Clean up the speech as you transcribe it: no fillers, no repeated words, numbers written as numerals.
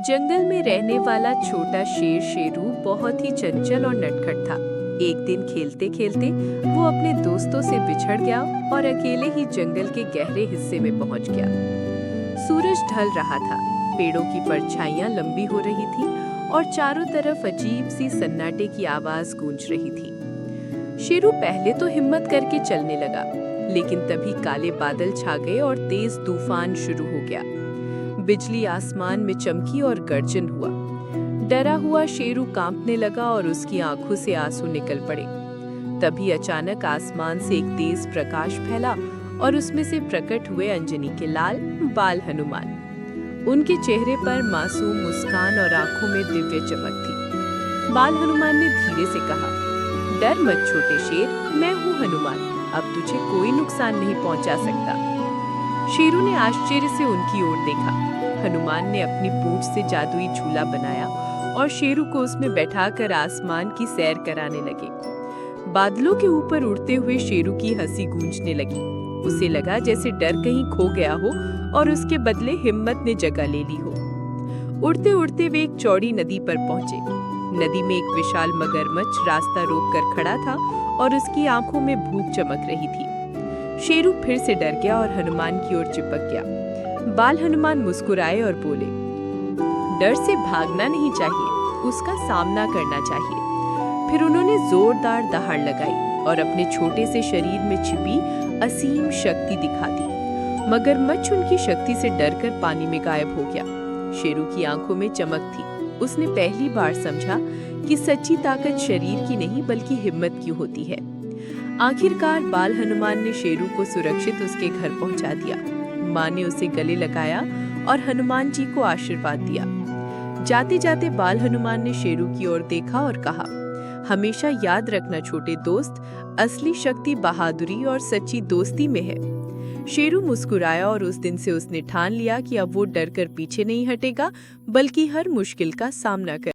जंगल में रहने वाला छोटा शेर शेरू बहुत ही चंचल और नटखट था। एक दिन खेलते खेलते वो अपने दोस्तों से बिछड़ गया और अकेले ही जंगल के गहरे हिस्से में पहुंच गया। सूरज ढल रहा था, पेड़ों की परछाइयां लंबी हो रही थी और चारों तरफ अजीब सी सन्नाटे की आवाज गूंज रही थी। शेरू पहले तो हिम्मत करके चलने लगा, लेकिन तभी काले बादल छा गए और तेज तूफान शुरू हो गया। बिजली आसमान में चमकी और गर्जन हुआ। डरा हुआ शेरू कांपने लगा और उसकी आंखों से आंसू निकल पड़े। तभी अचानक आसमान से एक तेज प्रकाश फैला और उसमें से प्रकट हुए अंजनी के लाल बाल हनुमान। उनके चेहरे पर मासूम मुस्कान और आंखों में दिव्य चमक थी। बाल हनुमान ने धीरे से कहा, डर मत छोटे शेर, मैं हूँ हनुमान, अब तुझे कोई नुकसान नहीं पहुंचा सकता। शेरू ने आश्चर्य से उनकी ओर देखा। हनुमान ने अपनी पूंछ से जादुई झूला बनाया और शेरू को उसमें बैठाकर आसमान की सैर कराने लगे। बादलों के ऊपर उड़ते हुए शेरू की हंसी गूंजने लगी। उसे लगा जैसे डर कहीं खो गया हो और उसके बदले हिम्मत ने जगह ले ली हो। उड़ते उड़ते वे एक चौड़ी नदी पर पहुंचे। नदी में एक विशाल मगरमच्छ रास्ता रोककर खड़ा था और उसकी आंखों में भूख चमक रही थी। शेरू फिर से डर गया और हनुमान की ओर चिपक गया। बाल हनुमान मुस्कुराए और बोले, डर से भागना नहीं चाहिए, उसका सामना करना चाहिए। फिर उन्होंने जोरदार दहाड़ लगाई और अपने छोटे से शरीर में छिपी असीम शक्ति दिखा दी। मगरमच्छ उनकी शक्ति से डरकर पानी में गायब हो गया। शेरू की आंखों में चमक थी। उसने पहली बार समझा कि सच्ची ताकत शरीर की नहीं बल्कि हिम्मत की होती है। आखिरकार बाल हनुमान ने शेरू को सुरक्षित उसके घर पहुंचा दिया। माँ ने उसे गले लगाया और हनुमान जी को आशीर्वाद दिया। जाते जाते बाल हनुमान ने शेरू की ओर देखा और कहा, हमेशा याद रखना छोटे दोस्त, असली शक्ति बहादुरी और सच्ची दोस्ती में है। शेरू मुस्कुराया और उस दिन से उसने ठान लिया कि अब वो डरकर पीछे नहीं हटेगा, बल्कि हर मुश्किल का सामना कर